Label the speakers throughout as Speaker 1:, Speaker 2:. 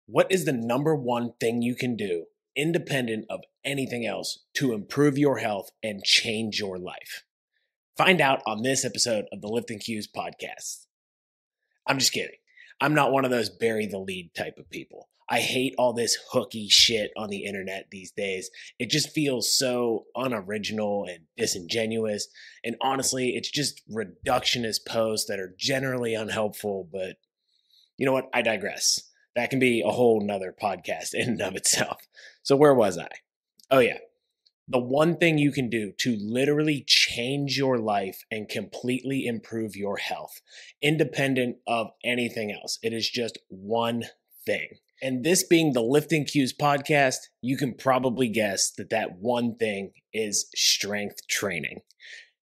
Speaker 1: What is the number one thing you can do, independent of anything else, to improve your health and change your life? Find out on this episode of the Lifting Cues podcast. I'm just kidding. I'm not one of those bury the lead type of people. I hate all this hooky shit on the internet these days. It just feels so unoriginal and disingenuous. And honestly, it's just reductionist posts that are generally unhelpful, but you know what? I digress. That can be a whole nother podcast in and of itself. So where was I? Oh yeah. The one thing you can do to literally change your life and completely improve your health, independent of anything else. It is just one thing. And this being the Lifting Cues podcast, you can probably guess that that one thing is strength training.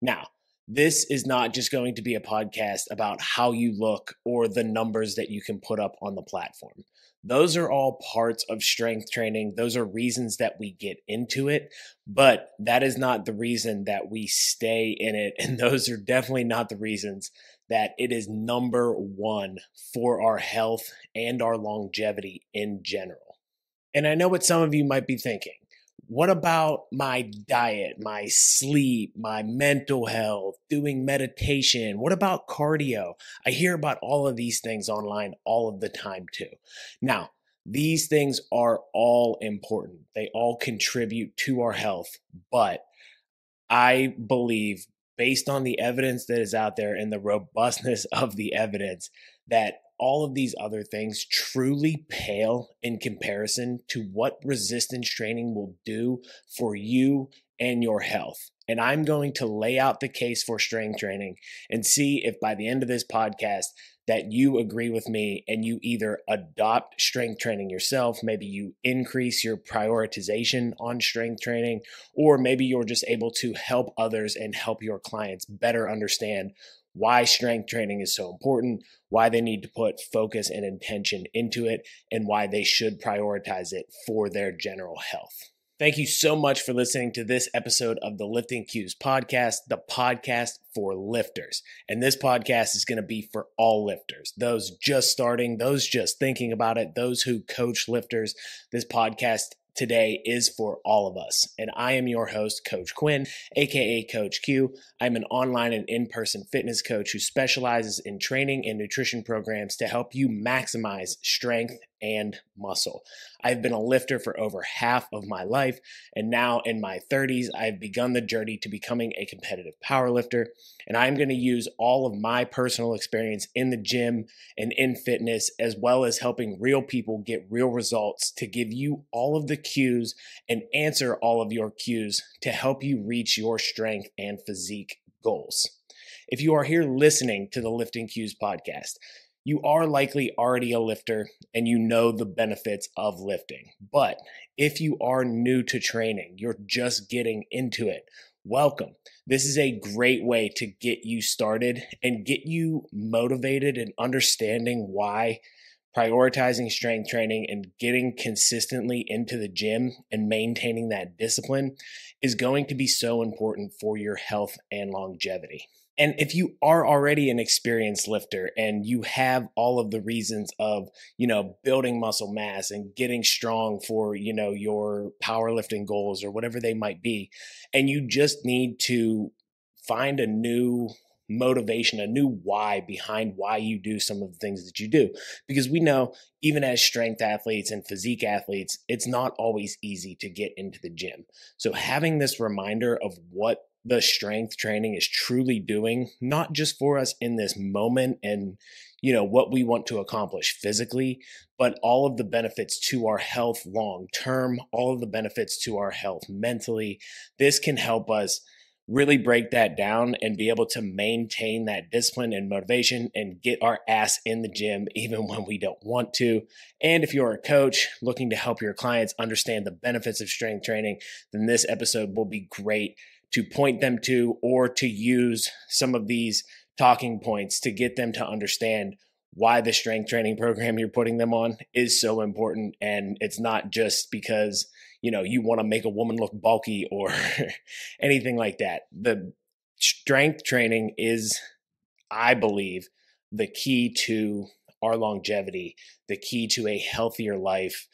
Speaker 1: Now, this is not just going to be a podcast about how you look or the numbers that you can put up on the platform. Those are all parts of strength training. Those are reasons that we get into it, but that is not the reason that we stay in it. And those are definitely not the reasons that it is number one for our health and our longevity in general. And I know what some of you might be thinking. What about my diet, my sleep, my mental health, doing meditation? What about cardio? I hear about all of these things online all of the time too. Now, these things are all important. They all contribute to our health, but I believe based on the evidence that is out there and the robustness of the evidence that all of these other things truly pale in comparison to what resistance training will do for you and your health. And I'm going to lay out the case for strength training and see if by the end of this podcast that you agree with me and you either adopt strength training yourself, maybe you increase your prioritization on strength training, or maybe you're just able to help others and help your clients better understand why strength training is so important, why they need to put focus and intention into it, and why they should prioritize it for their general health. Thank you so much for listening to this episode of the Lifting Cues podcast, the podcast for lifters. And this podcast is going to be for all lifters, those just starting, those just thinking about it, those who coach lifters. This podcast today is for all of us. And I am your host, Coach Quinn, aka Coach Q. I'm an online and in-person fitness coach who specializes in training and nutrition programs to help you maximize strength and muscle. I've been a lifter for over half of my life, and now in my 30s, I've begun the journey to becoming a competitive powerlifter, and I'm going to use all of my personal experience in the gym and in fitness, as well as helping real people get real results to give you all of the cues and answer all of your cues to help you reach your strength and physique goals. If you are here listening to the Lifting Cues podcast, you are likely already a lifter and you know the benefits of lifting. But if you are new to training, you're just getting into it, welcome. This is a great way to get you started and get you motivated and understanding why prioritizing strength training and getting consistently into the gym and maintaining that discipline is going to be so important for your health and longevity. And if you are already an experienced lifter and you have all of the reasons of, building muscle mass and getting strong for, your powerlifting goals or whatever they might be, and you just need to find a new motivation, a new why behind why you do some of the things that you do. Because we know, even as strength athletes and physique athletes, it's not always easy to get into the gym. So having this reminder of what the strength training is truly doing, not just for us in this moment and, what we want to accomplish physically, but all of the benefits to our health long term, all of the benefits to our health mentally. This can help us really break that down and be able to maintain that discipline and motivation and get our ass in the gym even when we don't want to. And if you're a coach looking to help your clients understand the benefits of strength training, then this episode will be great to point them to or to use some of these talking points to get them to understand why the strength training program you're putting them on is so important. And it's not just because you want to make a woman look bulky or anything like that. The strength training is, I believe, the key to our longevity, the key to a healthier life,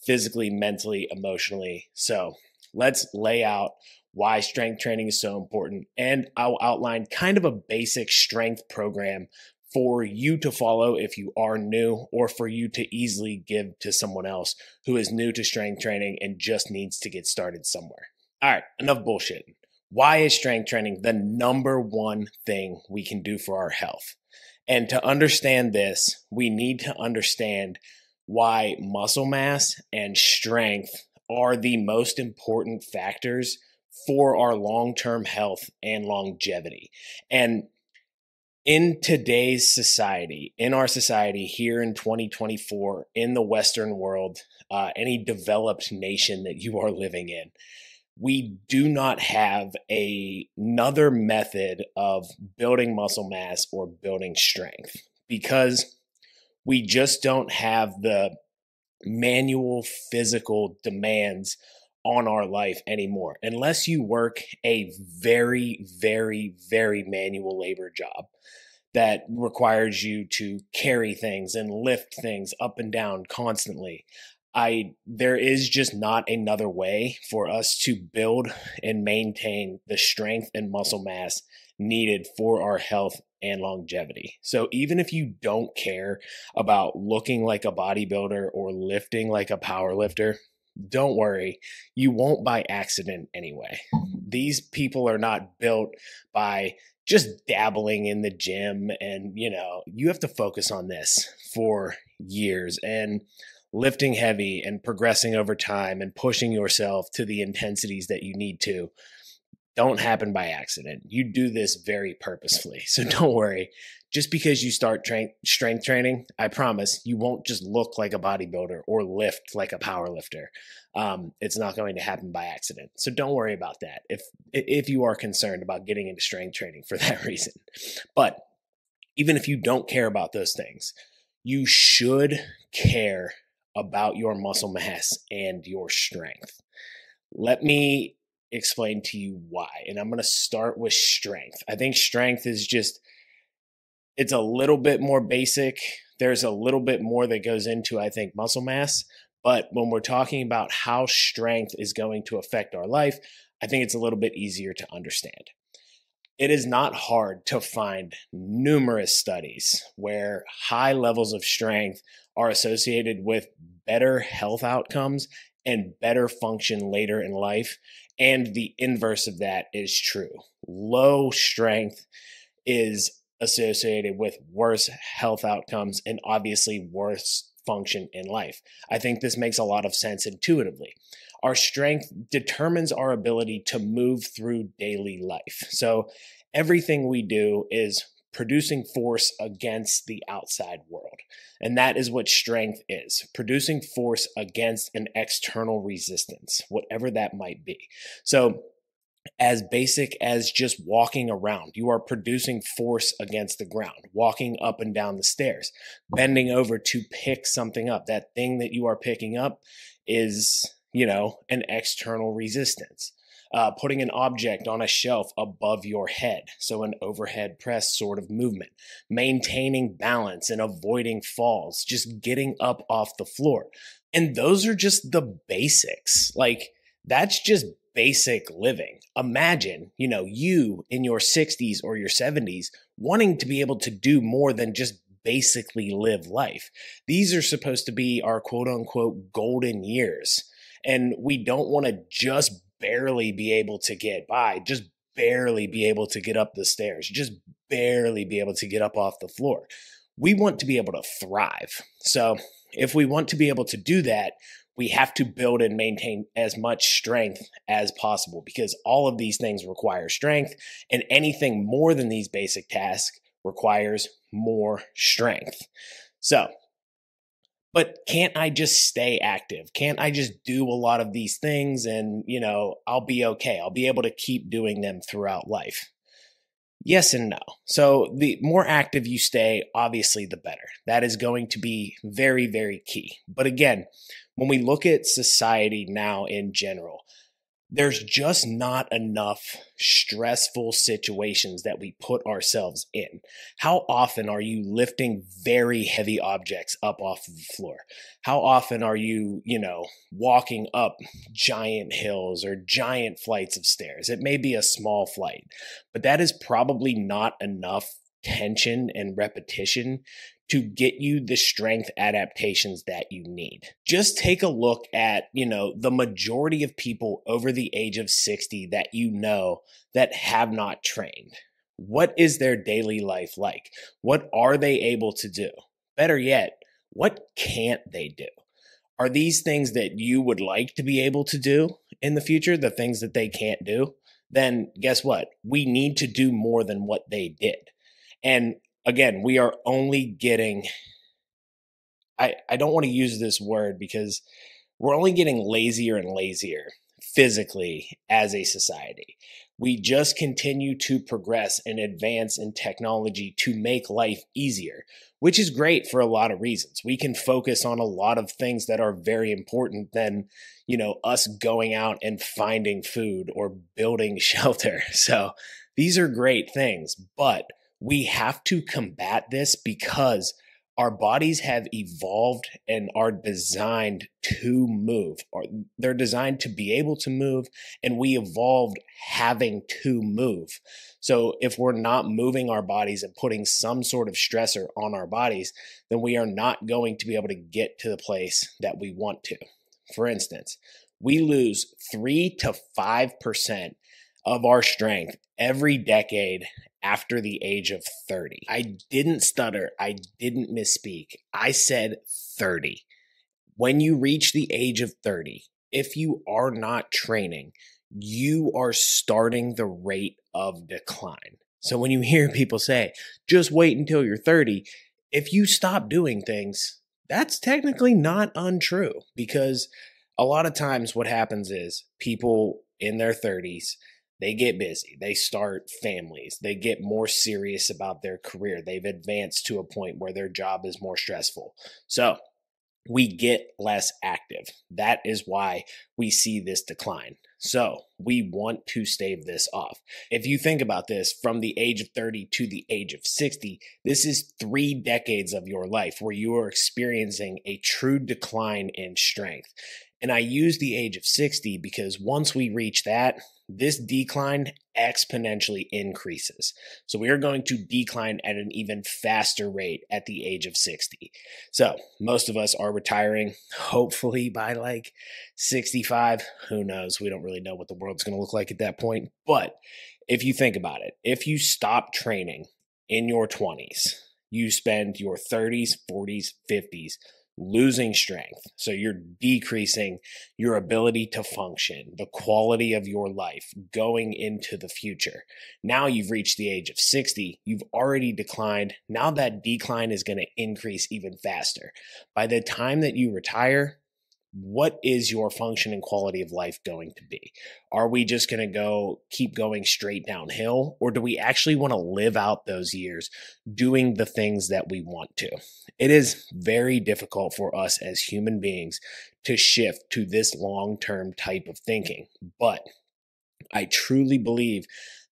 Speaker 1: physically, mentally, emotionally. So let's lay out why strength training is so important. And I'll outline kind of a basic strength program for you to follow if you are new, or for you to easily give to someone else who is new to strength training and just needs to get started somewhere. All right, enough bullshit. Why is strength training the number one thing we can do for our health? And to understand this, we need to understand why muscle mass and strength are the most important factors for our long-term health and longevity. And in today's society, in our society here in 2024, in the Western world, any developed nation that you are living in, we do not have another method of building muscle mass or building strength, because we just don't have the manual physical demands on our life anymore, unless you work a very, very, very manual labor job that requires you to carry things and lift things up and down constantly. There is just not another way for us to build and maintain the strength and muscle mass needed for our health and longevity. So even if you don't care about looking like a bodybuilder or lifting like a power lifter, don't worry, you won't by accident anyway. These people are not built by just dabbling in the gym, and you have to focus on this for years, and lifting heavy and progressing over time and pushing yourself to the intensities that you need to don't happen by accident. You do this very purposefully. So don't worry. Just because you start strength training, I promise you won't just look like a bodybuilder or lift like a power lifter. It's not going to happen by accident. So don't worry about that if you are concerned about getting into strength training for that reason. But even if you don't care about those things, you should care about your muscle mass and your strength. Let me explain to you why. And I'm going to start with strength. I think strength is it's a little bit more basic. There's a little bit more that goes into, I think, muscle mass. But when we're talking about how strength is going to affect our life, I think it's a little bit easier to understand. It is not hard to find numerous studies where high levels of strength are associated with better health outcomes and better function later in life. And the inverse of that is true. Low strength is associated with worse health outcomes and obviously worse function in life. I think this makes a lot of sense intuitively. Our strength determines our ability to move through daily life. So everything we do is producing force against the outside world. And that is what strength is, producing force against an external resistance, whatever that might be. So as basic as just walking around, you are producing force against the ground, walking up and down the stairs, bending over to pick something up. That thing that you are picking up is, an external resistance. Putting an object on a shelf above your head, so an overhead press sort of movement, maintaining balance and avoiding falls, just getting up off the floor. And those are just the basics. That's just basic living. Imagine, you in your 60s or your 70s wanting to be able to do more than just basically live life. These are supposed to be our quote unquote golden years. And we don't want to just barely be able to get by, just barely be able to get up the stairs, just barely be able to get up off the floor. We want to be able to thrive. So if we want to be able to do that, we have to build and maintain as much strength as possible, because all of these things require strength, and anything more than these basic tasks requires more strength. But can't I just stay active? Can't I just do a lot of these things and, I'll be okay? I'll be able to keep doing them throughout life. Yes and no. So the more active you stay, obviously, the better. That is going to be very, very key. But again, when we look at society now in general, There's just not enough stressful situations that we put ourselves in. How often are you lifting very heavy objects up off of the floor? How often are you, walking up giant hills or giant flights of stairs? It may be a small flight, but that is probably not enough tension and repetition to get you the strength adaptations that you need. Just take a look at, the majority of people over the age of 60 that that have not trained. What is their daily life like? What are they able to do? Better yet, what can't they do? Are these things that you would like to be able to do in the future, the things that they can't do? Then guess what? We need to do more than what they did. And again, we are only getting, I don't want to use this word because we're only getting lazier and lazier physically as a society. We just continue to progress and advance in technology to make life easier, which is great for a lot of reasons. We can focus on a lot of things that are very important than, us going out and finding food or building shelter. So these are great things, but we have to combat this because our bodies have evolved and are designed to move, or they're designed to be able to move, and we evolved having to move. So if we're not moving our bodies and putting some sort of stressor on our bodies, then we are not going to be able to get to the place that we want to. For instance, we lose 3 to 5% of our strength every decade after the age of 30. I didn't stutter. I didn't misspeak. I said 30. When you reach the age of 30, if you are not training, you are starting the rate of decline. So when you hear people say, just wait until you're 30, if you stop doing things, that's technically not untrue, because a lot of times what happens is people in their 30s, they get busy, they start families, they get more serious about their career, they've advanced to a point where their job is more stressful. So we get less active. That is why we see this decline. So we want to stave this off. If you think about this, from the age of 30 to the age of 60, this is 3 decades of your life where you are experiencing a true decline in strength. And I use the age of 60 because once we reach that, this decline exponentially increases. So we are going to decline at an even faster rate at the age of 60. So most of us are retiring, hopefully by like 65. Who knows? We don't really know what the world's going to look like at that point. But if you think about it, if you stop training in your 20s, you spend your 30s, 40s, 50s losing strength. So you're decreasing your ability to function, the quality of your life going into the future. Now you've reached the age of 60, you've already declined. Now that decline is going to increase even faster. By the time that you retire, what is your function and quality of life going to be? Are we just going to keep going straight downhill, or do we actually want to live out those years doing the things that we want to? It is very difficult for us as human beings to shift to this long-term type of thinking, but I truly believe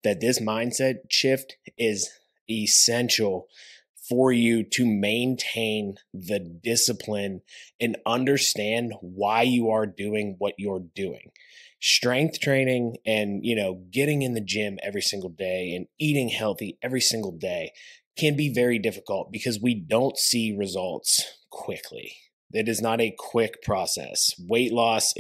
Speaker 1: that this mindset shift is essential for you to maintain the discipline and understand why you are doing what you're doing. Strength training and, getting in the gym every single day and eating healthy every single day can be very difficult because we don't see results quickly. It is not a quick process. Weight loss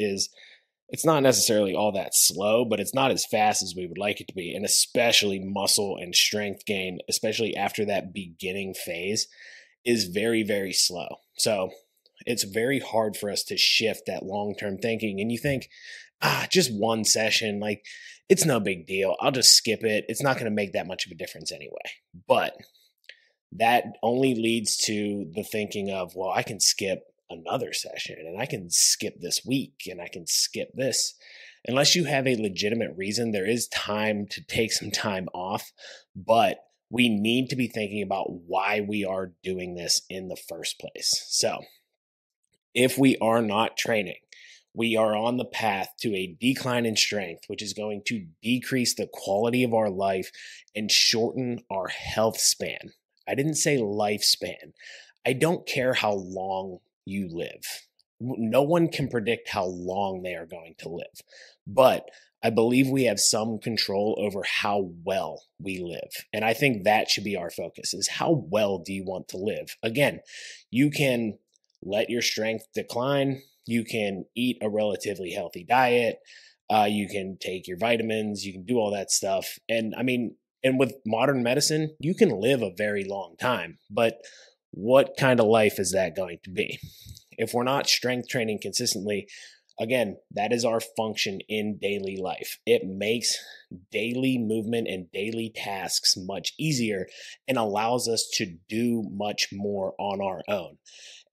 Speaker 1: it's not necessarily all that slow, but it's not as fast as we would like it to be. And especially muscle and strength gain, especially after that beginning phase, is very, very slow. So it's very hard for us to shift that long-term thinking. And you think, just one session, like it's no big deal. I'll just skip it. It's not going to make that much of a difference anyway. But that only leads to the thinking of, well, I can skip another session and I can skip this week and I can skip this. Unless you have a legitimate reason, there is time to take some time off, but we need to be thinking about why we are doing this in the first place. So if we are not training, we are on the path to a decline in strength, which is going to decrease the quality of our life and shorten our health span. I didn't say lifespan. I don't care how long you live. No one can predict how long they are going to live, but I believe we have some control over how well we live. And I think that should be our focus, is how well do you want to live? Again, you can let your strength decline. You can eat a relatively healthy diet. You can take your vitamins. You can do all that stuff. And I mean, and with modern medicine, you can live a very long time. But what kind of life is that going to be? If we're not strength training consistently, again, that is our function in daily life. It makes daily movement and daily tasks much easier and allows us to do much more on our own.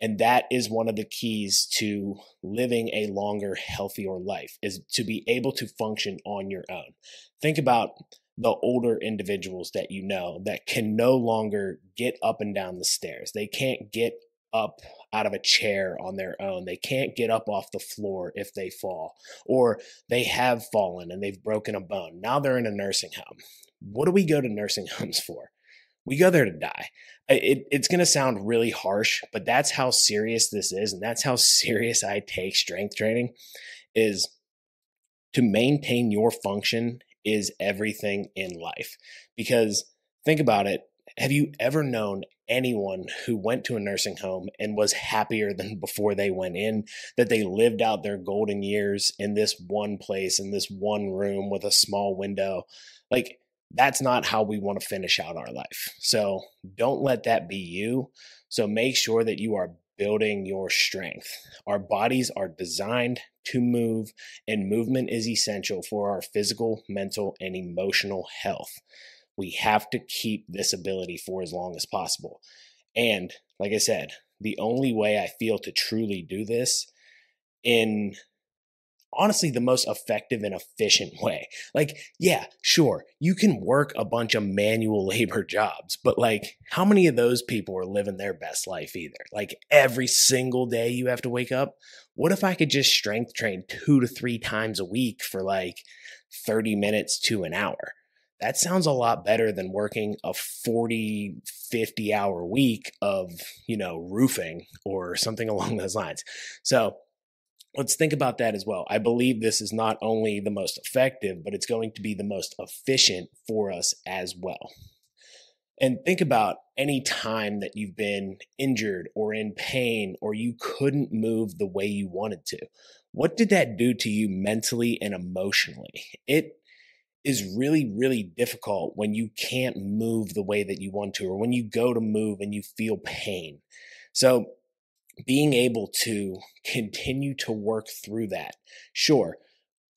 Speaker 1: And that is one of the keys to living a longer, healthier life, is to be able to function on your own. Think about the older individuals that you know that can no longer get up and down the stairs. They can't get up out of a chair on their own. They can't get up off the floor if they fall, or they have fallen and they've broken a bone. Now they're in a nursing home. What do we go to nursing homes for? We go there to die. It's going to sound really harsh, but that's how serious this is. And that's how serious I take strength training, is to maintain your function is everything in life. Because think about it. Have you ever known anyone who went to a nursing home and was happier than before they went in, that they lived out their golden years in this one place, in this one room with a small window? Like, that's not how we want to finish out our life. So don't let that be you. So make sure that you are building your strength. Our bodies are designed to move, and movement is essential for our physical, mental, and emotional health. We have to keep this ability for as long as possible. And like I said, the only way I feel to truly do this in honestly the most effective and efficient way. Like, yeah, sure, you can work a bunch of manual labor jobs, but like, how many of those people are living their best life either? Like, every single day you have to wake up. What if I could just strength train 2 to 3 times a week for like 30 minutes to an hour? That sounds a lot better than working a 40, 50 hour week of, roofing or something along those lines. So let's think about that as well. I believe this is not only the most effective, but it's going to be the most efficient for us as well. And think about any time that you've been injured or in pain, or you couldn't move the way you wanted to. What did that do to you mentally and emotionally? It is really, really difficult when you can't move the way that you want to, or when you go to move and you feel pain. So being able to continue to work through that. Sure,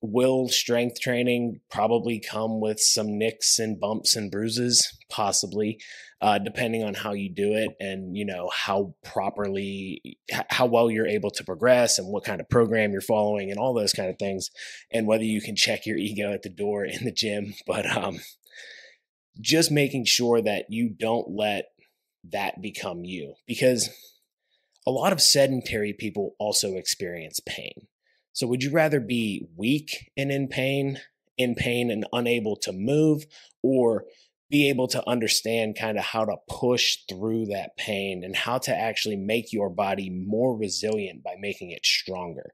Speaker 1: will strength training probably come with some nicks and bumps and bruises? Possibly, depending on how you do it, and how well you're able to progress, and what kind of program you're following, and all those kind of things, and whether you can check your ego at the door in the gym. But just making sure that you don't let that become you, because a lot of sedentary people also experience pain. So would you rather be weak and in pain and unable to move, or be able to understand kind of how to push through that pain and how to actually make your body more resilient by making it stronger?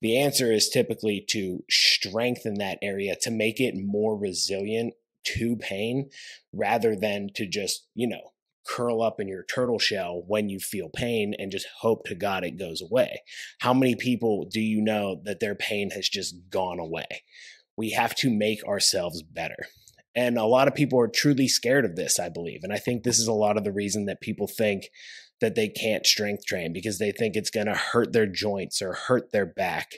Speaker 1: The answer is typically to strengthen that area to make it more resilient to pain, rather than to just, curl up in your turtle shell when you feel pain and just hope to God it goes away. How many people do you know that their pain has just gone away? We have to make ourselves better. And a lot of people are truly scared of this, I believe. And I think this is a lot of the reason that people think that they can't strength train, because they think it's going to hurt their joints or hurt their back.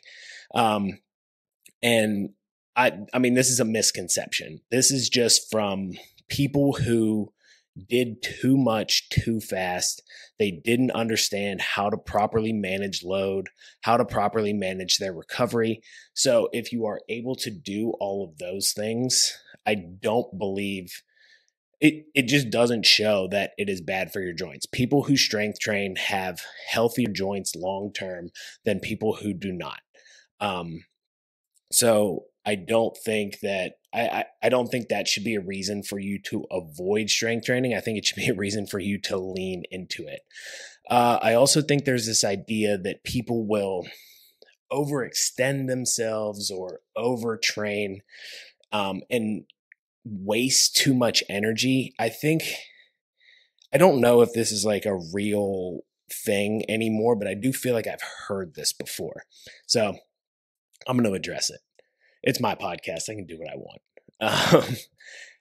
Speaker 1: And I mean, this is a misconception. This is just from people who did too much too fast. They didn't understand how to properly manage load, how to properly manage their recovery. So if you are able to do all of those things, I don't believe it just doesn't show that it is bad for your joints. People who strength train have healthier joints long term than people who do not. So I don't think that I don't think that should be a reason for you to avoid strength training. I think it should be a reason for you to lean into it. I also think there's this idea that people will overextend themselves or overtrain and waste too much energy. I don't know if this is like a real thing anymore, but I do feel like I've heard this before. So I'm going to address it. It's my podcast. I can do what I want.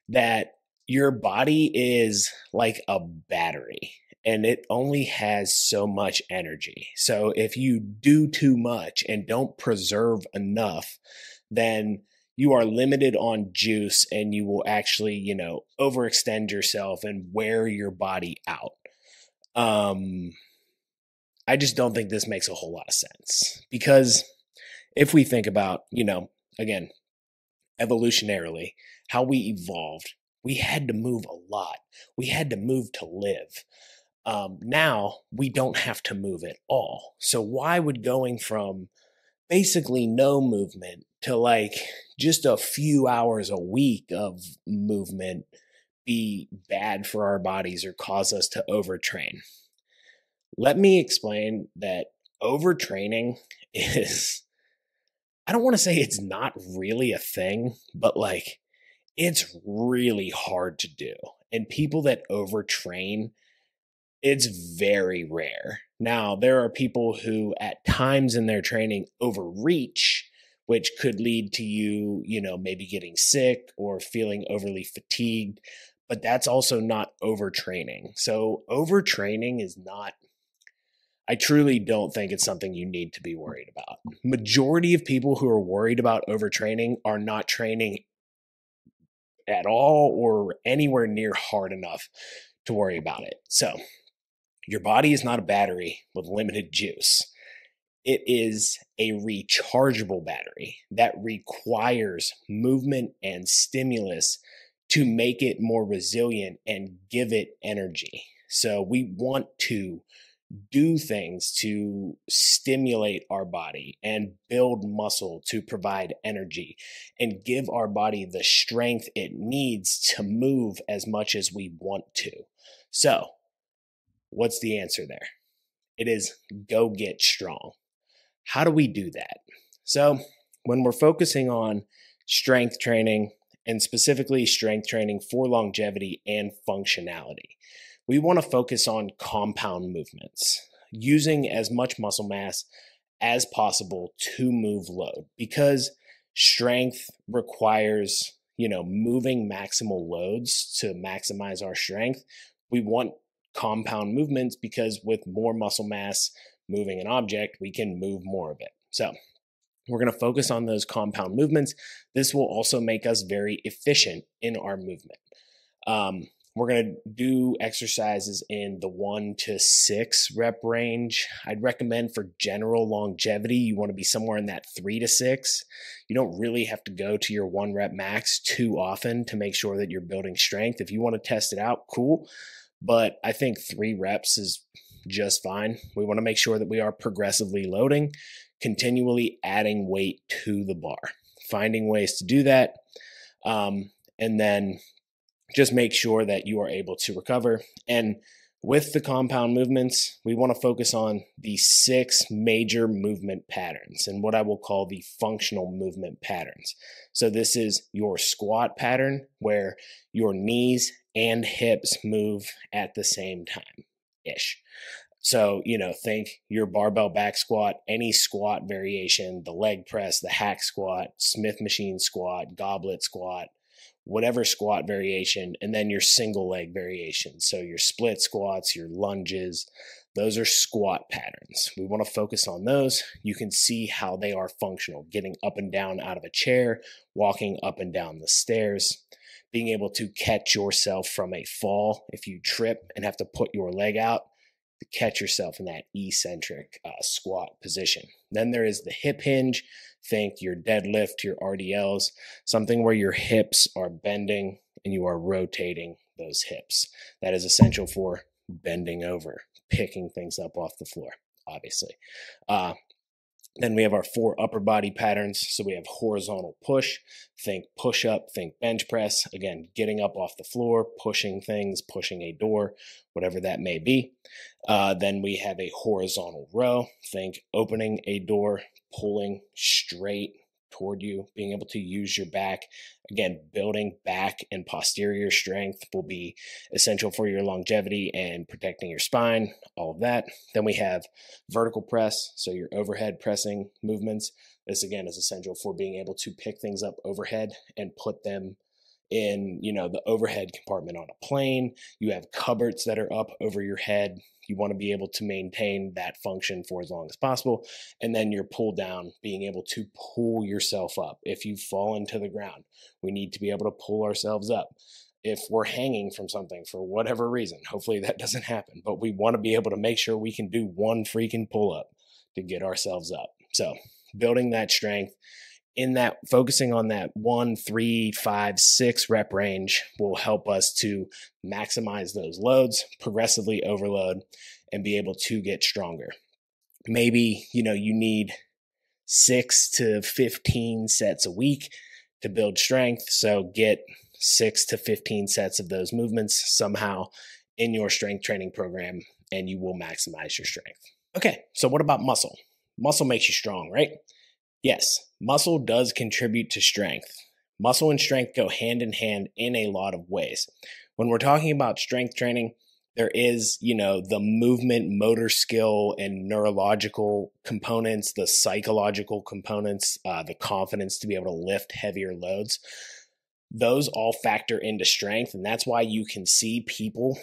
Speaker 1: That your body is like a battery and it only has so much energy. So if you do too much and don't preserve enough, then you are limited on juice and you will actually, overextend yourself and wear your body out. I just don't think this makes a whole lot of sense because if we think about, again, evolutionarily, how we evolved, we had to move a lot. We had to move to live. Now we don't have to move at all. So why would going from basically no movement to like just a few hours a week of movement be bad for our bodies or cause us to overtrain? Let me explain that overtraining is, I don't want to say it's not really a thing, but like it's really hard to do. And people that overtrain, it's very rare. Now, there are people who at times in their training overreach, which could lead to you, maybe getting sick or feeling overly fatigued, but that's also not overtraining. So overtraining is not, I truly don't think it's something you need to be worried about. Majority of people who are worried about overtraining are not training at all or anywhere near hard enough to worry about it. So your body is not a battery with limited juice. It is a rechargeable battery that requires movement and stimulus to make it more resilient and give it energy. So we want to do things to stimulate our body and build muscle to provide energy and give our body the strength it needs to move as much as we want to. So, what's the answer there? It is go get strong. How do we do that? So, when we're focusing on strength training and specifically strength training for longevity and functionality, we want to focus on compound movements, using as much muscle mass as possible to move load because strength requires, moving maximal loads to maximize our strength. We want compound movements because with more muscle mass moving an object, we can move more of it. So we're going to focus on those compound movements. This will also make us very efficient in our movement. We're going to do exercises in the 1 to 6 rep range. I'd recommend for general longevity, you want to be somewhere in that 3 to 6. You don't really have to go to your 1 rep max too often to make sure that you're building strength. If you want to test it out, cool. But I think 3 reps is just fine. We want to make sure that we are progressively loading, continually adding weight to the bar, finding ways to do that. And then just make sure that you are able to recover. And with the compound movements, we want to focus on the 6 major movement patterns and what I will call the functional movement patterns. So this is your squat pattern where your knees and hips move at the same time-ish. So, think your barbell back squat, any squat variation, the leg press, the hack squat, Smith machine squat, goblet squat, whatever squat variation, and then your single leg variation. So your split squats, your lunges, those are squat patterns. We want to focus on those. You can see how they are functional, getting up and down out of a chair, walking up and down the stairs, being able to catch yourself from a fall. If you trip and have to put your leg out, to catch yourself in that eccentric squat position. Then there is the hip hinge. Think your deadlift, your RDLs, something where your hips are bending and you are rotating those hips. That is essential for bending over, picking things up off the floor, obviously. Then we have our 4 upper body patterns. So we have horizontal push, think push up, think bench press. Again, getting up off the floor, pushing things, pushing a door, whatever that may be. Then we have a horizontal row, think opening a door, pulling straight toward you, being able to use your back. Again, building back and posterior strength will be essential for your longevity and protecting your spine, all of that. Then we have vertical press, so your overhead pressing movements. This again is essential for being able to pick things up overhead and put them in, the overhead compartment on a plane. You have cupboards that are up over your head. You want to be able to maintain that function for as long as possible. And then your pull down, being able to pull yourself up. If you fall into the ground, we need to be able to pull ourselves up. If we're hanging from something for whatever reason, hopefully that doesn't happen, but we want to be able to make sure we can do one freaking pull up to get ourselves up. So building that strength, in that, focusing on that 1, 3, 5, 6 rep range will help us to maximize those loads, progressively overload, and be able to get stronger. Maybe, you need 6 to 15 sets a week to build strength. So get 6 to 15 sets of those movements somehow in your strength training program, and you will maximize your strength. Okay, so what about muscle? Muscle makes you strong, right? Yes, muscle does contribute to strength. Muscle and strength go hand in hand in a lot of ways. When we're talking about strength training, there is, the movement, motor skill, and neurological components, the psychological components, the confidence to be able to lift heavier loads. Those all factor into strength, and that's why you can see people.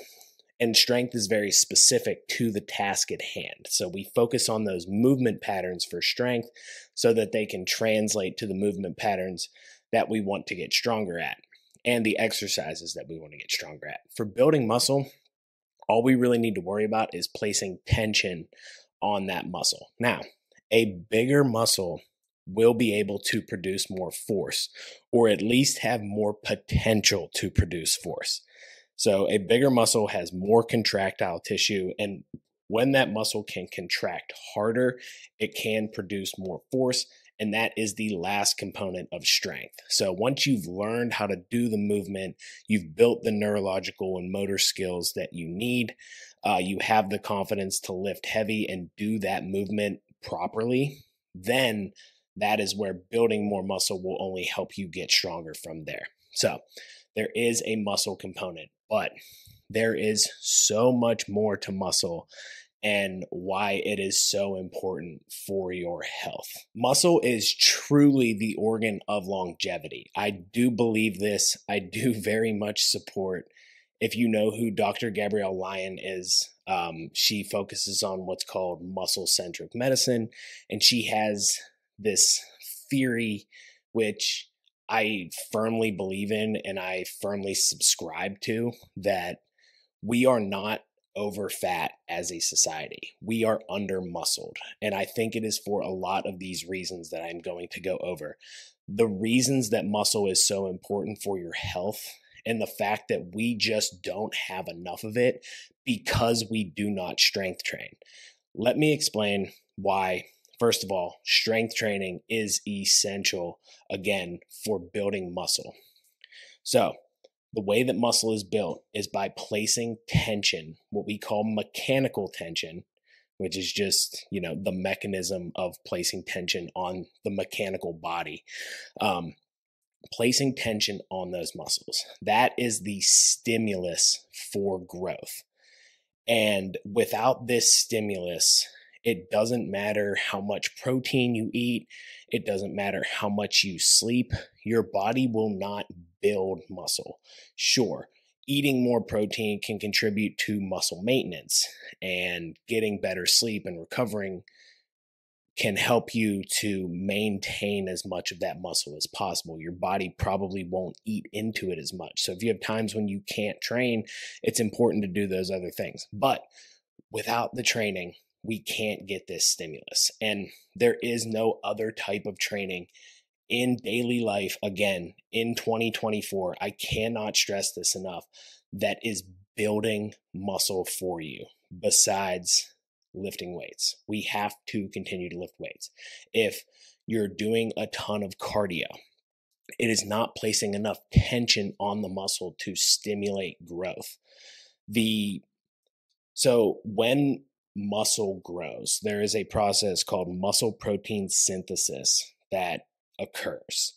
Speaker 1: And strength is very specific to the task at hand. So we focus on those movement patterns for strength so that they can translate to the movement patterns that we want to get stronger at and the exercises that we want to get stronger at. For building muscle, all we really need to worry about is placing tension on that muscle. Now, a bigger muscle will be able to produce more force, or at least have more potential to produce force. So a bigger muscle has more contractile tissue, and when that muscle can contract harder, it can produce more force, and that is the last component of strength. So once you've learned how to do the movement, you've built the neurological and motor skills that you need, you have the confidence to lift heavy and do that movement properly, then that is where building more muscle will only help you get stronger from there. So there is a muscle component, but there is so much more to muscle and why it is so important for your health. Muscle is truly the organ of longevity. I do believe this. I do very much support. If you know who Dr. Gabrielle Lyon is, she focuses on what's called muscle-centric medicine, and she has this theory which I firmly believe in and I firmly subscribe to, that we are not over fat as a society. We are under muscled. And I think it is for a lot of these reasons that I'm going to go over. The reasons that muscle is so important for your health, and the fact that we just don't have enough of it because we do not strength train. Let me explain why. First of all, strength training is essential, again, for building muscle. So the way that muscle is built is by placing tension, what we call mechanical tension, which is just, the mechanism of placing tension on the mechanical body. Placing tension on those muscles. That is the stimulus for growth. And without this stimulus, it doesn't matter how much protein you eat. It doesn't matter how much you sleep. Your body will not build muscle. Sure, eating more protein can contribute to muscle maintenance, and getting better sleep and recovering can help you to maintain as much of that muscle as possible. Your body probably won't eat into it as much. So if you have times when you can't train, it's important to do those other things. But without the training, we can't get this stimulus. And there is no other type of training in daily life, again, in 2024, I cannot stress this enough, that is building muscle for you besides lifting weights. We have to continue to lift weights. If you're doing a ton of cardio, it is not placing enough tension on the muscle to stimulate growth. So when muscle grows, there is a process called muscle protein synthesis that occurs.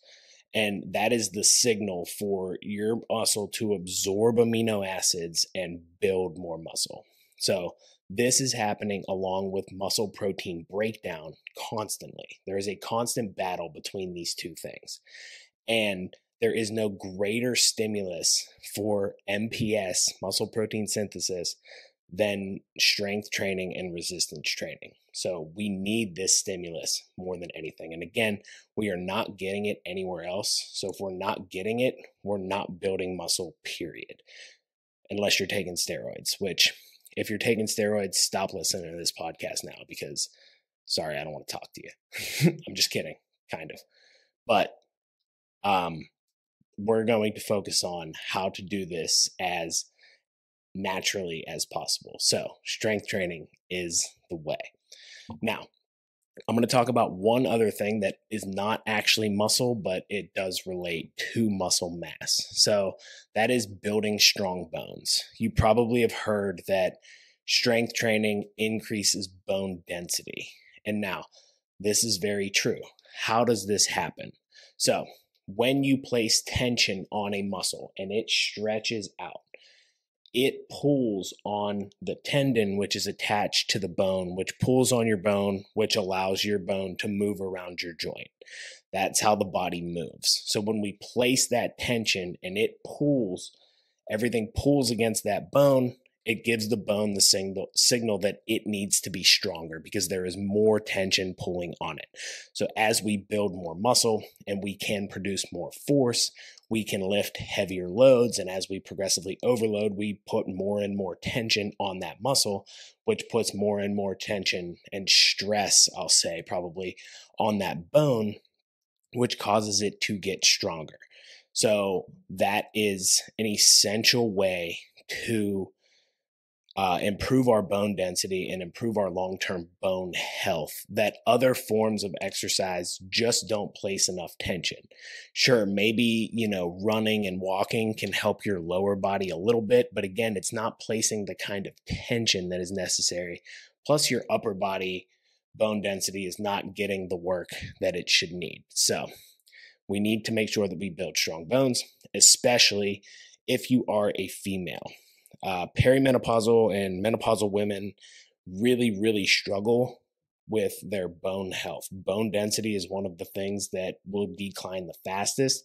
Speaker 1: And that is the signal for your muscle to absorb amino acids and build more muscle. So this is happening along with muscle protein breakdown constantly. There is a constant battle between these two things. And there is no greater stimulus for MPS, muscle protein synthesis, than strength training and resistance training. So we need this stimulus more than anything. And again, we are not getting it anywhere else. So if we're not getting it, we're not building muscle, period. Unless you're taking steroids, which if you're taking steroids, stop listening to this podcast now because, sorry, I don't want to talk to you. I'm just kidding, kind of. But we're going to focus on how to do this as naturally as possible. So strength training is the way. Now, I'm going to talk about one other thing that is not actually muscle, but it does relate to muscle mass. So that is building strong bones. You probably have heard that strength training increases bone density. And now, this is very true. How does this happen? So when you place tension on a muscle and it stretches out, it pulls on the tendon, which is attached to the bone, which pulls on your bone, which allows your bone to move around your joint. That's how the body moves. So when we place that tension and it pulls, everything pulls against that bone, it gives the bone the signal that it needs to be stronger because there is more tension pulling on it. So as we build more muscle and we can produce more force, we can lift heavier loads. And as we progressively overload, we put more and more tension on that muscle, which puts more and more tension and stress, I'll say, probably on that bone, which causes it to get stronger. So that is an essential way to improve our bone density and improve our long-term bone health that other forms of exercise just don't place enough tension. Sure, maybe, running and walking can help your lower body a little bit, but again, it's not placing the kind of tension that is necessary. Plus your upper body bone density is not getting the work that it should need. So we need to make sure that we build strong bones, especially if you are a female. Perimenopausal and menopausal women really, really struggle with their bone health. Bone density is one of the things that will decline the fastest.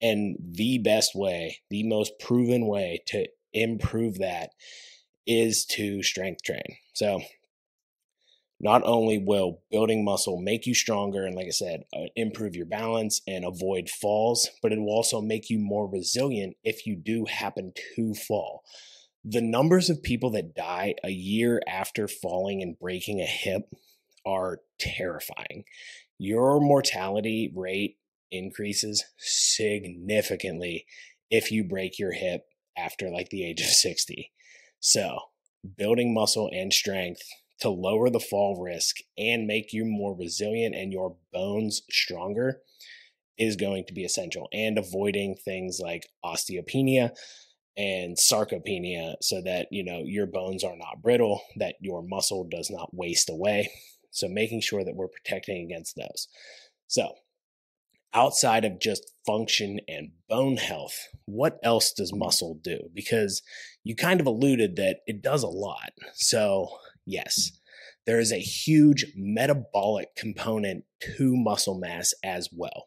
Speaker 1: And the best way, the most proven way to improve that is to strength train. So not only will building muscle make you stronger and, like I said, improve your balance and avoid falls, but it will also make you more resilient if you do happen to fall. The numbers of people that die a year after falling and breaking a hip are terrifying. Your mortality rate increases significantly if you break your hip after like the age of 60. So building muscle and strength to lower the fall risk and make you more resilient and your bones stronger is going to be essential, and avoiding things like osteopenia and sarcopenia so that, your bones are not brittle, that your muscle does not waste away. So making sure that we're protecting against those. So outside of just function and bone health, what else does muscle do? Because you kind of alluded that it does a lot. So yes, there is a huge metabolic component to muscle mass as well.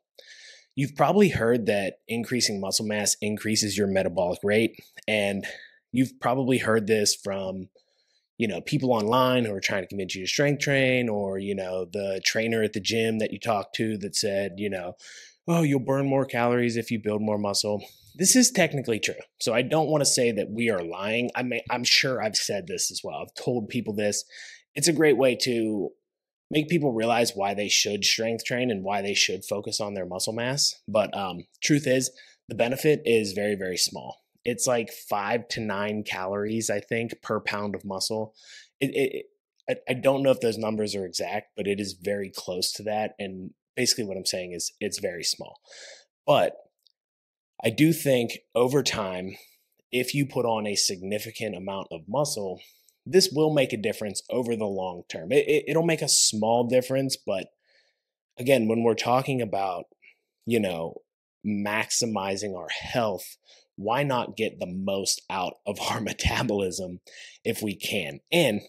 Speaker 1: You've probably heard that increasing muscle mass increases your metabolic rate. And you've probably heard this from, people online who are trying to convince you to strength train, or, the trainer at the gym that you talk to that said, oh, you'll burn more calories if you build more muscle. This is technically true. So I don't want to say that we are lying. I'm sure I've said this as well. I've told people this. It's a great way to make people realize why they should strength train and why they should focus on their muscle mass. But truth is, the benefit is very, very small. It's like 5 to 9 calories, I think, per pound of muscle. I don't know if those numbers are exact, but it is very close to that. And basically what I'm saying is it's very small. But I do think over time, if you put on a significant amount of muscle, this will make a difference over the long term. It'll make a small difference, but again, when we're talking about, you know, maximizing our health, why not get the most out of our metabolism if we can? And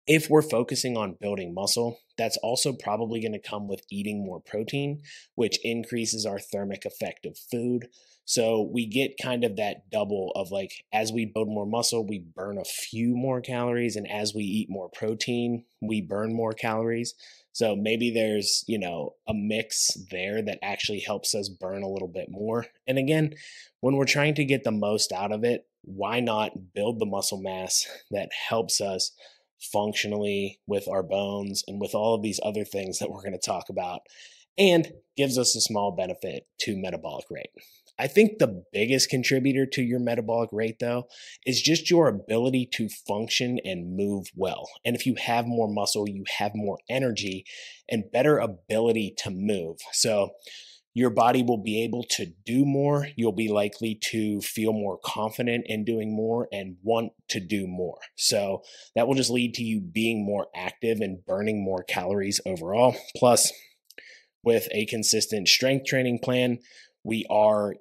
Speaker 1: if we're focusing on building muscle, that's also probably going to come with eating more protein, which increases our thermic effect of food. So we get kind of that double of like, as we build more muscle, we burn a few more calories. And as we eat more protein, we burn more calories. So maybe there's, a mix there that actually helps us burn a little bit more. And again, when we're trying to get the most out of it, why not build the muscle mass that helps us functionally with our bones and with all of these other things that we're going to talk about, and gives us a small benefit to metabolic rate. I think the biggest contributor to your metabolic rate, though, is just your ability to function and move well. And if you have more muscle, you have more energy and better ability to move. So your body will be able to do more. You'll be likely to feel more confident in doing more and want to do more. So that will just lead to you being more active and burning more calories overall. Plus, with a consistent strength training plan, we are,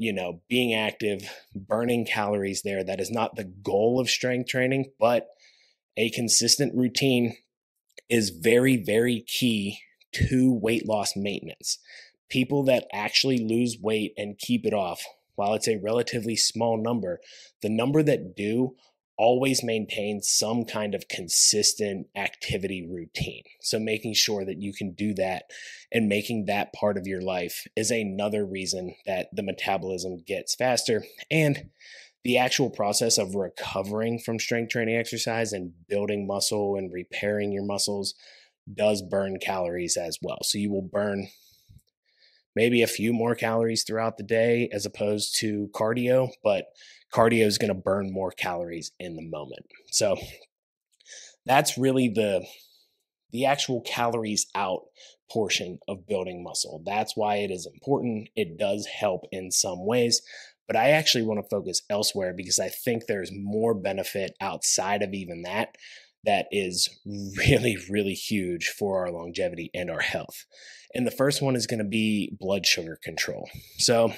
Speaker 1: being active, burning calories there. That is not the goal of strength training, but a consistent routine is very, very key to weight loss maintenance. People that actually lose weight and keep it off, while it's a relatively small number, the number that do always maintain some kind of consistent activity routine. So making sure that you can do that and making that part of your life is another reason that the metabolism gets faster. And the actual process of recovering from strength training exercise and building muscle and repairing your muscles does burn calories as well. So you will burn maybe a few more calories throughout the day as opposed to cardio, but cardio is going to burn more calories in the moment. So that's really the actual calories out portion of building muscle. That's why it is important. It does help in some ways, but I actually want to focus elsewhere because I think there's more benefit outside of even that is really, really huge for our longevity and our health. And the first one is going to be blood sugar control. So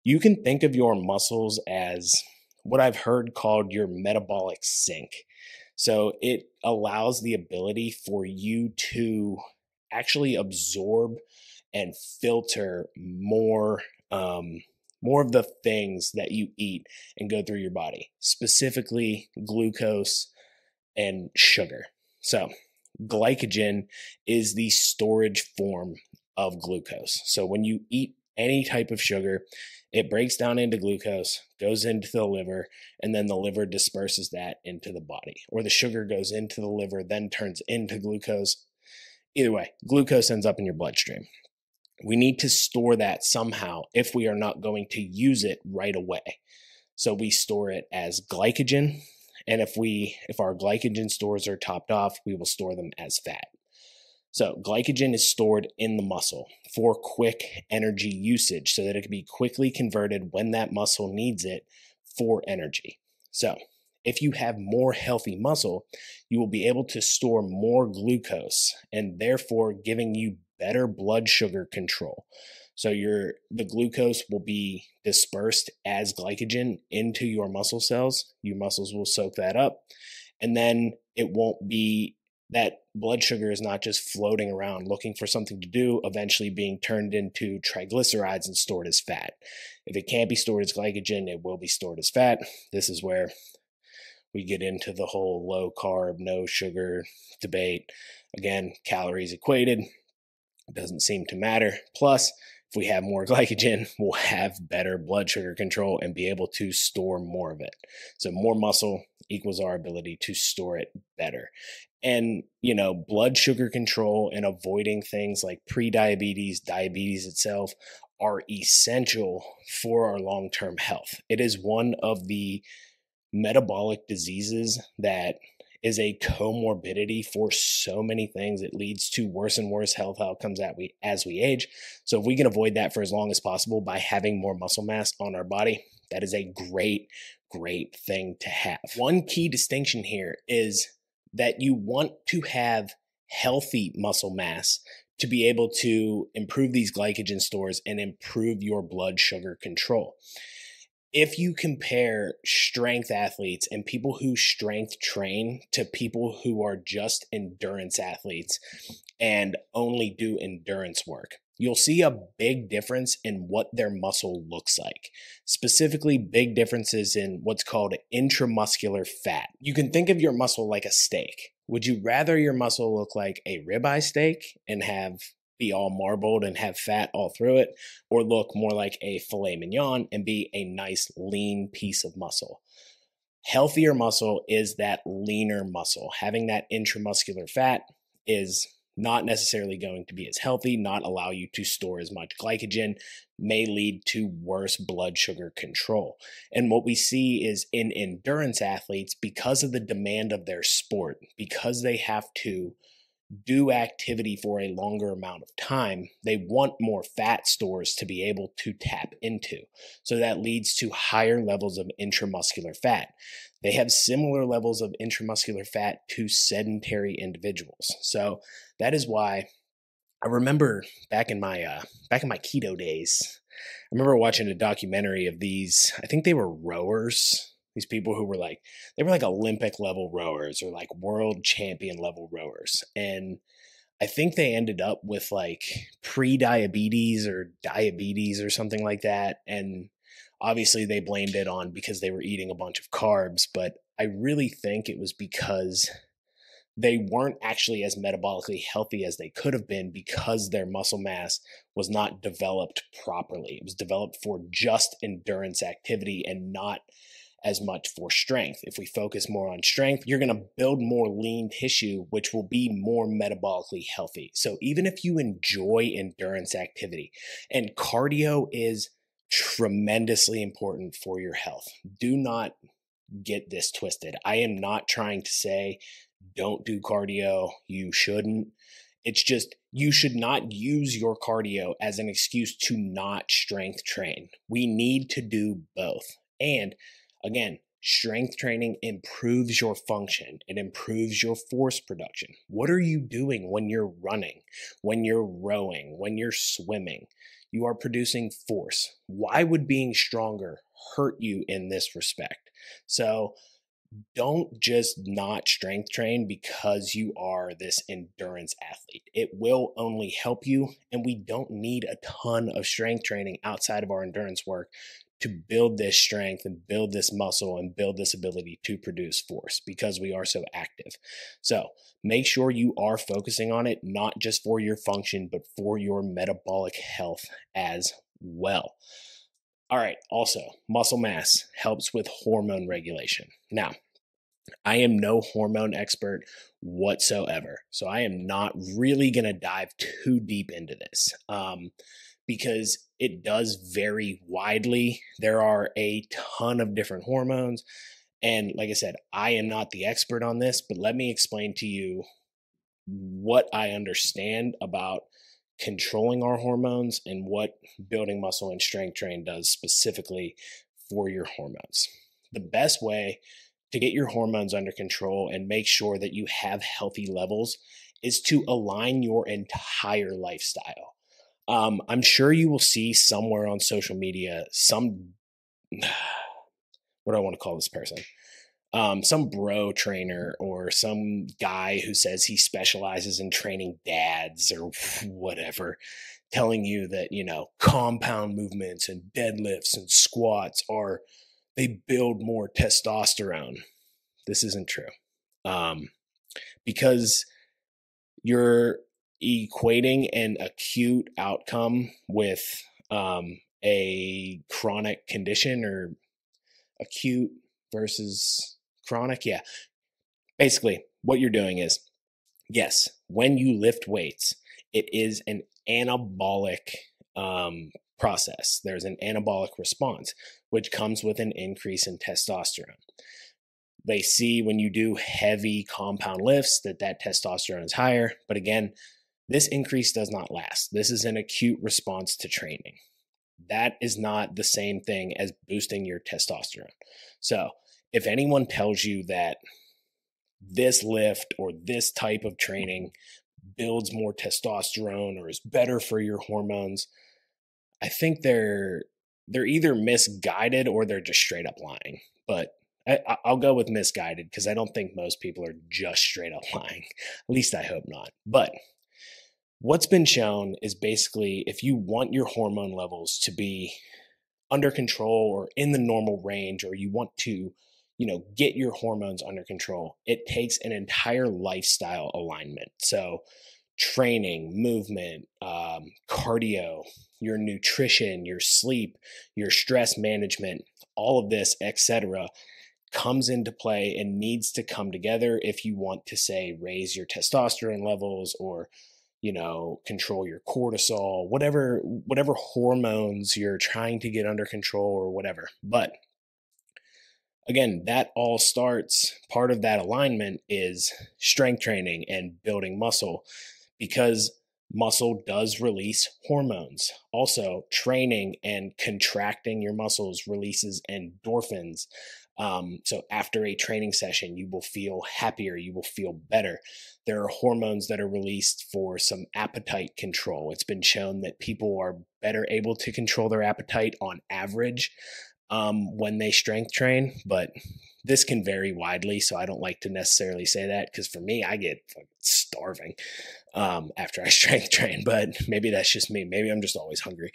Speaker 1: you can think of your muscles as what I've heard called your metabolic sink. So it allows the ability for you to actually absorb and filter more of the things that you eat and go through your body, specifically glucose and sugar. So glycogen is the storage form of glucose. So when you eat any type of sugar, it breaks down into glucose, goes into the liver, and then the liver disperses that into the body. Or the sugar goes into the liver, then turns into glucose. Either way, glucose ends up in your bloodstream. We need to store that somehow if we are not going to use it right away. So we store it as glycogen. And if our glycogen stores are topped off, we will store them as fat. So glycogen is stored in the muscle for quick energy usage so that it can be quickly converted when that muscle needs it for energy. So if you have more healthy muscle, you will be able to store more glucose and therefore giving you better blood sugar control. So the glucose will be dispersed as glycogen into your muscle cells. Your muscles will soak that up. And then it won't be that blood sugar is not just floating around looking for something to do, eventually being turned into triglycerides and stored as fat. If it can't be stored as glycogen, it will be stored as fat. This is where we get into the whole low carb, no sugar debate. Again, calories equated. It doesn't seem to matter. Plus, if we have more glycogen, we'll have better blood sugar control and be able to store more of it. So more muscle equals our ability to store it better. And, blood sugar control and avoiding things like prediabetes, diabetes itself are essential for our long-term health. It is one of the metabolic diseases that is a comorbidity for so many things. It leads to worse and worse health outcomes as we age. So if we can avoid that for as long as possible by having more muscle mass on our body, that is a great thing to have. One key distinction here is that you want to have healthy muscle mass to be able to improve these glycogen stores and improve your blood sugar control. If you compare strength athletes and people who strength train to people who are just endurance athletes and only do endurance work, you'll see a big difference in what their muscle looks like. Specifically, big differences in what's called intramuscular fat. You can think of your muscle like a steak. Would you rather your muscle look like a ribeye steak and be all marbled and have fat all through it, or look more like a filet mignon and be a nice lean piece of muscle? Healthier muscle is that leaner muscle. Having that intramuscular fat is not necessarily going to be as healthy, not allow you to store as much glycogen, may lead to worse blood sugar control. And what we see is in endurance athletes, because of the demand of their sport, because they have to do activity for a longer amount of time, they want more fat stores to be able to tap into. So that leads to higher levels of intramuscular fat. They have similar levels of intramuscular fat to sedentary individuals. So that is why I remember back in my keto days, I remember watching a documentary of these, I think they were rowers. These people who were they were like Olympic level rowers or like world champion level rowers. And I think they ended up with like pre-diabetes or diabetes or something like that. And obviously they blamed it on because they were eating a bunch of carbs. But I really think it was because they weren't actually as metabolically healthy as they could have been because their muscle mass was not developed properly. It was developed for just endurance activity and not as much for strength. If we focus more on strength, you're going to build more lean tissue, which will be more metabolically healthy. So even if you enjoy endurance activity, and cardio is tremendously important for your health, do not get this twisted. I am not trying to say don't do cardio. You shouldn't. It's just you should not use your cardio as an excuse to not strength train. We need to do both. And again, strength training improves your function. It improves your force production. What are you doing when you're running, when you're rowing, when you're swimming? You are producing force. Why would being stronger hurt you in this respect? So don't just not strength train because you are this endurance athlete. It will only help you, and we don't need a ton of strength training outside of our endurance work to build this strength and build this muscle and build this ability to produce force because we are so active. So make sure you are focusing on it, not just for your function, but for your metabolic health as well. All right. Also, muscle mass helps with hormone regulation. Now, I am no hormone expert whatsoever, so I am not really going to dive too deep into this because it does vary widely. There are a ton of different hormones. And like I said, I am not the expert on this, but let me explain to you what I understand about controlling our hormones and what building muscle and strength train does specifically for your hormones. The best way to get your hormones under control and make sure that you have healthy levels is to align your entire lifestyle. I'm sure you will see somewhere on social media what do I want to call this person? Some bro trainer or some guy who says he specializes in training dads or whatever, telling you that, compound movements and deadlifts and squats they build more testosterone. This isn't true. Because you're equating an acute outcome with a chronic condition, or acute versus chronic. Yeah. Basically, what you're doing is, yes, when you lift weights, it is an anabolic process. There's an anabolic response, which comes with an increase in testosterone. They see when you do heavy compound lifts that testosterone is higher. But again, this increase does not last. This is an acute response to training. That is not the same thing as boosting your testosterone. So if anyone tells you that this lift or this type of training builds more testosterone or is better for your hormones, I think they're either misguided or they're just straight up lying. But I'll go with misguided because I don't think most people are just straight up lying. At least I hope not. But what's been shown is basically if you want your hormone levels to be under control or in the normal range, or you want to, get your hormones under control, it takes an entire lifestyle alignment. So training, movement, cardio, your nutrition, your sleep, your stress management, all of this, etc., comes into play and needs to come together if you want to, say, raise your testosterone levels or control your cortisol, whatever hormones you're trying to get under control or whatever. But again, that all starts, part of that alignment is strength training and building muscle, because muscle does release hormones. Also, training and contracting your muscles releases endorphins. So after a training session, you will feel happier, you will feel better. There are hormones that are released for some appetite control. It's been shown that people are better able to control their appetite on average when they strength train, but this can vary widely. So I don't like to necessarily say that, because for me, I get starving after I strength train, but maybe that's just me. Maybe I'm just always hungry.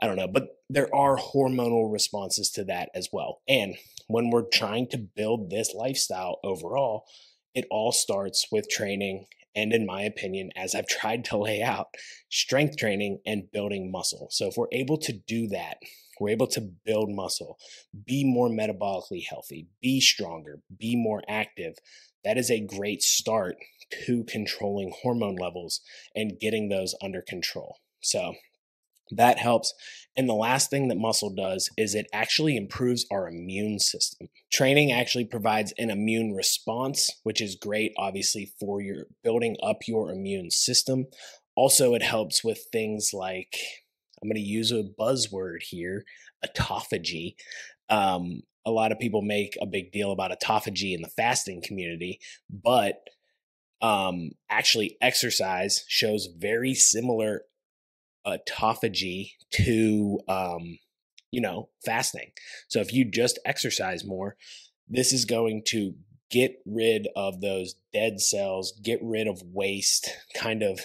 Speaker 1: I don't know, but there are hormonal responses to that as well. And when we're trying to build this lifestyle overall, it all starts with training. And in my opinion, as I've tried to lay out, strength training and building muscle. So if we're able to do that, we're able to build muscle, be more metabolically healthy, be stronger, be more active. That is a great start to controlling hormone levels and getting those under control. So that helps. And the last thing that muscle does is it actually improves our immune system. Training actually provides an immune response, which is great, obviously, for your building up your immune system. Also, it helps with things like, I'm going to use a buzzword here, autophagy. A lot of people make a big deal about autophagy in the fasting community, but actually exercise shows very similar autophagy to, fasting. So if you just exercise more, this is going to get rid of those dead cells, get rid of waste, kind of,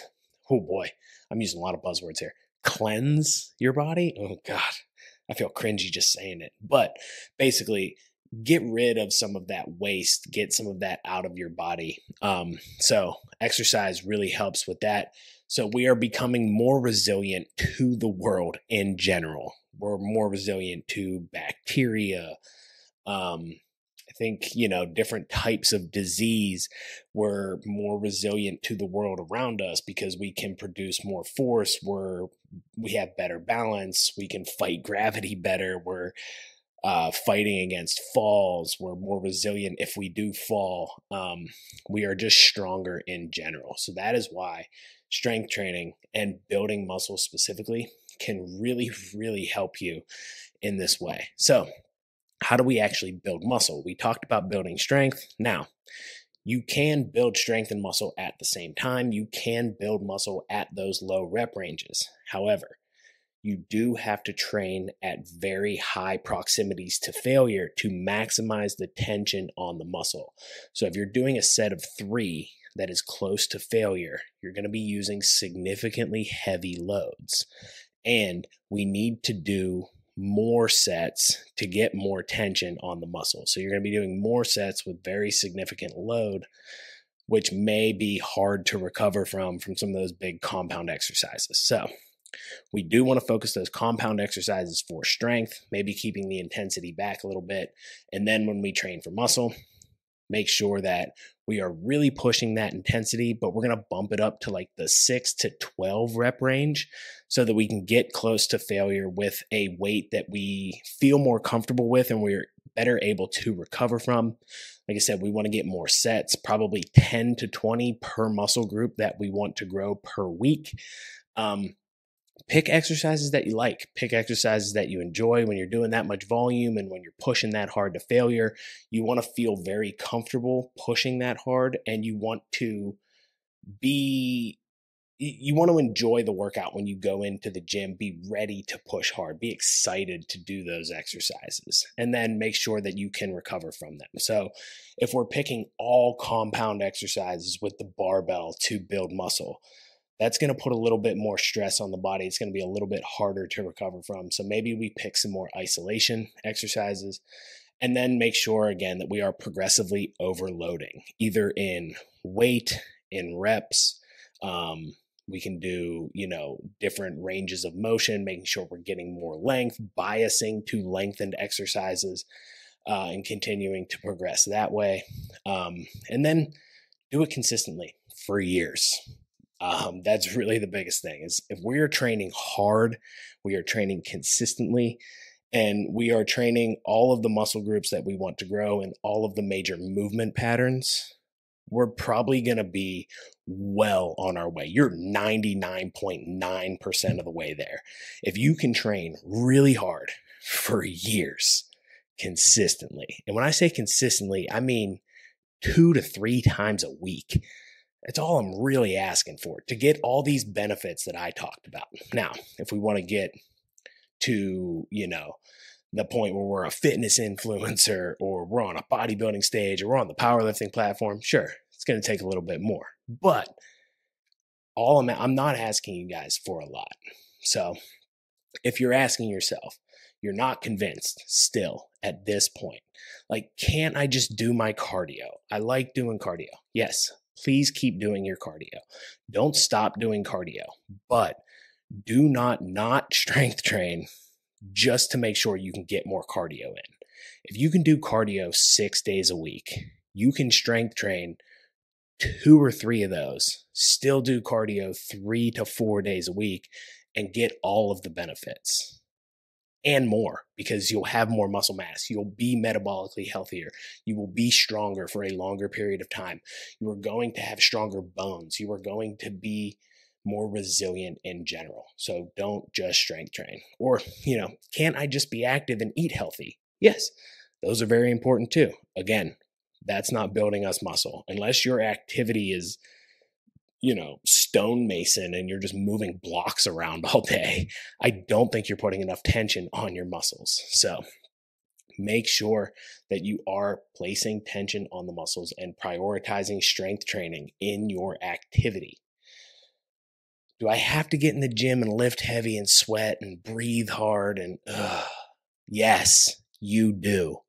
Speaker 1: oh boy, I'm using a lot of buzzwords here. Cleanse your body. Oh God, I feel cringy just saying it. But basically, get rid of some of that waste, get some of that out of your body. So exercise really helps with that. So we are becoming more resilient to the world in general. We're more resilient to bacteria. I think, different types of disease. We're more resilient to the world around us because we can produce more force. We have better balance. We can fight gravity better. We're fighting against falls. We're more resilient if we do fall. We are just stronger in general. So that is why strength training and building muscle specifically can really, really help you in this way. So how do we actually build muscle? We talked about building strength. Now, you can build strength and muscle at the same time. You can build muscle at those low rep ranges. However, you do have to train at very high proximities to failure to maximize the tension on the muscle. So if you're doing a set of 3 that is close to failure, you're going to be using significantly heavy loads. And we need to do more sets to get more tension on the muscle. So you're going to be doing more sets with very significant load, which may be hard to recover from some of those big compound exercises. So we do want to focus those compound exercises for strength, maybe keeping the intensity back a little bit. And then when we train for muscle, make sure that we are really pushing that intensity, but we're going to bump it up to like the 6 to 12 rep range so that we can get close to failure with a weight that we feel more comfortable with and we're better able to recover from. Like I said, we want to get more sets, probably 10 to 20 per muscle group that we want to grow per week. Pick exercises that you like, pick exercises that you enjoy. When you're doing that much volume and when you're pushing that hard to failure, you want to feel very comfortable pushing that hard, and you want to enjoy the workout when you go into the gym. Be ready to push hard, be excited to do those exercises, and then make sure that you can recover from them. So if we're picking all compound exercises with the barbell to build muscle, that's going to put a little bit more stress on the body. It's going to be a little bit harder to recover from. So maybe we pick some more isolation exercises, and then make sure again that we are progressively overloading, either in weight, in reps. We can do, different ranges of motion, making sure we're getting more length, biasing to lengthened exercises, and continuing to progress that way. And then do it consistently for years. That's really the biggest thing, is if we are training hard, we are training consistently, and we are training all of the muscle groups that we want to grow and all of the major movement patterns, we're probably going to be well on our way. You're 99.9% of the way there. If you can train really hard for years consistently, and when I say consistently, I mean 2 to 3 times a week. That's all I'm really asking for, to get all these benefits that I talked about. Now, if we want to get to, the point where we're a fitness influencer, or we're on a bodybuilding stage, or we're on the powerlifting platform, sure, it's going to take a little bit more. But I'm not asking you guys for a lot. So if you're asking yourself, you're not convinced still at this point, like, can't I just do my cardio? I like doing cardio. Yes, please keep doing your cardio. Don't stop doing cardio, but do not strength train just to make sure you can get more cardio in. If you can do cardio 6 days a week, you can strength train 2 or 3 of those, still do cardio 3 to 4 days a week, and get all of the benefits and more, because you'll have more muscle mass. You'll be metabolically healthier. You will be stronger for a longer period of time. You are going to have stronger bones. You are going to be more resilient in general. So don't just strength train. Or, can't I just be active and eat healthy? Yes, those are very important too. Again, that's not building us muscle. Unless your activity is, stonemason and you're just moving blocks around all day, I don't think you're putting enough tension on your muscles. So make sure that you are placing tension on the muscles and prioritizing strength training in your activity. Do I have to get in the gym and lift heavy and sweat and breathe hard? And yes, you do.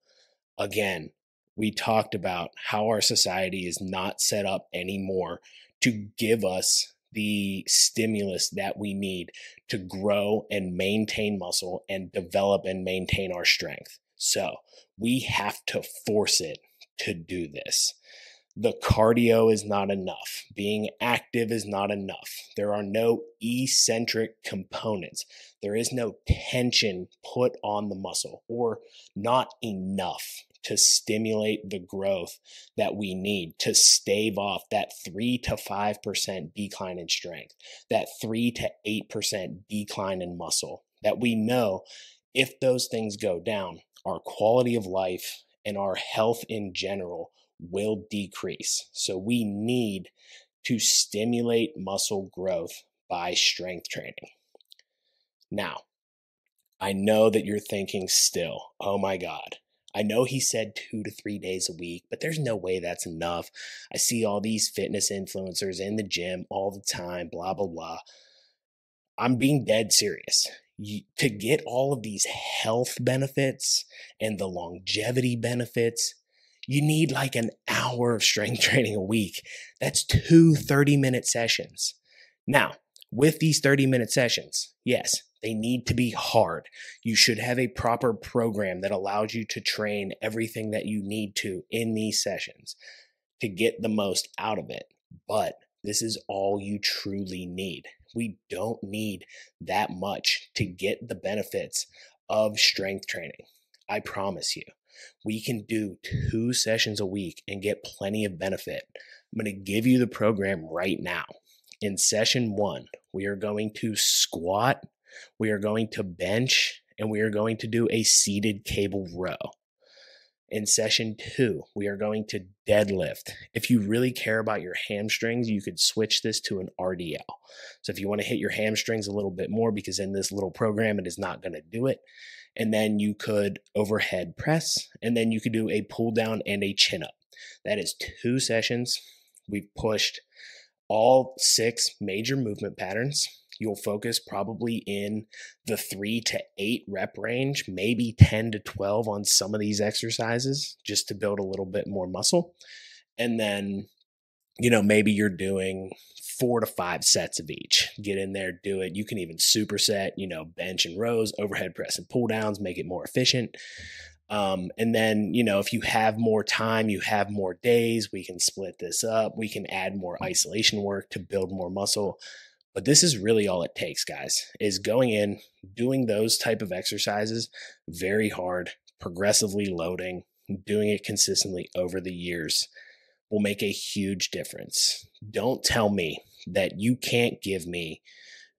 Speaker 1: Again, we talked about how our society is not set up anymore to give us the stimulus that we need to grow and maintain muscle and develop and maintain our strength. So we have to force it to do this. The cardio is not enough. Being active is not enough. There are no eccentric components. There is no tension put on the muscle, or not enough to stimulate the growth that we need to stave off that 3 to 5% decline in strength, that 3 to 8% decline in muscle, that we know if those things go down, our quality of life and our health in general will decrease. So we need to stimulate muscle growth by strength training. Now, I know that you're thinking still, oh my God, I know he said 2 to 3 days a week, but there's no way that's enough. I see all these fitness influencers in the gym all the time, blah, blah, blah. I'm being dead serious. To get all of these health benefits and the longevity benefits, you need like an hour of strength training a week. That's 2 30-minute sessions. Now, with these 30-minute sessions, yes, they need to be hard. You should have a proper program that allows you to train everything that you need to in these sessions to get the most out of it. But this is all you truly need. We don't need that much to get the benefits of strength training. I promise you. We can do 2 sessions a week and get plenty of benefit. I'm going to give you the program right now. In session 1, we are going to squat, we are going to bench, and we are going to do a seated cable row. In session 2, we are going to deadlift. If you really care about your hamstrings, you could switch this to an RDL. So if you want to hit your hamstrings a little bit more, because in this little program, it is not going to do it. And then you could overhead press, and then you could do a pull down and a chin up. That is 2 sessions. We've pushed all 6 major movement patterns. You'll focus probably in the 3 to 8 rep range, maybe 10 to 12 on some of these exercises, just to build a little bit more muscle. And then, maybe you're doing 4 to 5 sets of each. Get in there, do it. You can even superset, bench and rows, overhead press and pull downs, make it more efficient. And then, if you have more time, you have more days, we can split this up. We can add more isolation work to build more muscle. But this is really all it takes, guys, is going in, doing those type of exercises very hard, progressively loading, doing it consistently over the years will make a huge difference. Don't tell me that you can't give me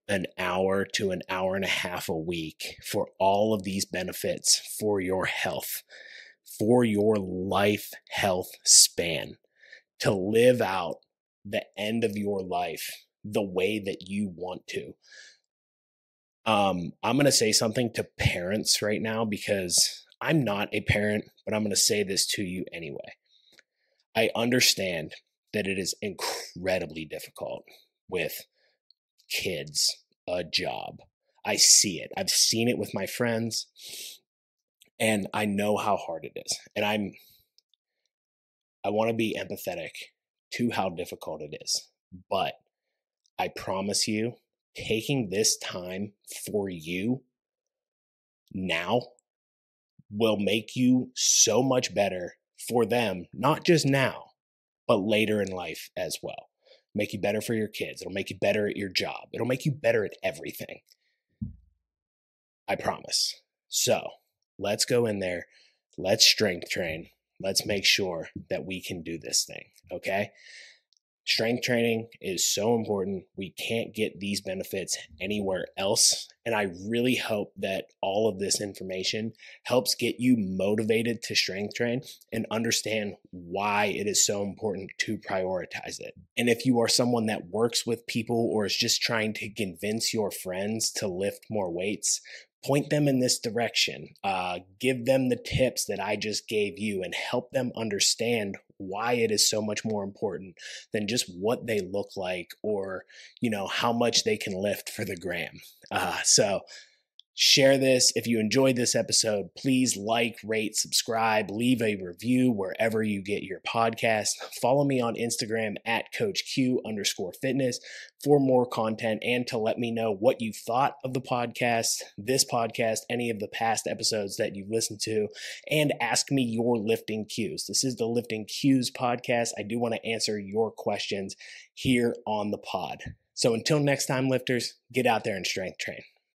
Speaker 1: an hour to an hour and a half a week for all of these benefits for your health, for your life health span, to live out the end of your life the way that you want to. I'm going to say something to parents right now because I'm not a parent, but I'm going to say this to you anyway. I understand that it is incredibly difficult with kids, a job. I see it. I've seen it with my friends, and I know how hard it is. And I want to be empathetic to how difficult it is. But I promise you, taking this time for you now will make you so much better for them, not just now, but later in life as well. Make you better for your kids. It'll make you better at your job. It'll make you better at everything. I promise. So let's go in there. Let's strength train. Let's make sure that we can do this thing. Okay. Strength training is so important. We can't get these benefits anywhere else. And I really hope that all of this information helps get you motivated to strength train and understand why it is so important to prioritize it. And if you are someone that works with people or is just trying to convince your friends to lift more weights, point them in this direction. Give them the tips that I just gave you and help them understand why it is so much more important than just what they look like or, how much they can lift for the gram. So share this. If you enjoyed this episode, please like, rate, subscribe, leave a review wherever you get your podcast. Follow me on Instagram at CoachQ_fitness for more content and to let me know what you thought of the podcast, this podcast, any of the past episodes that you've listened to, and ask me your lifting cues. This is the Lifting Cues podcast. I do want to answer your questions here on the pod. So until next time, lifters, get out there and strength train.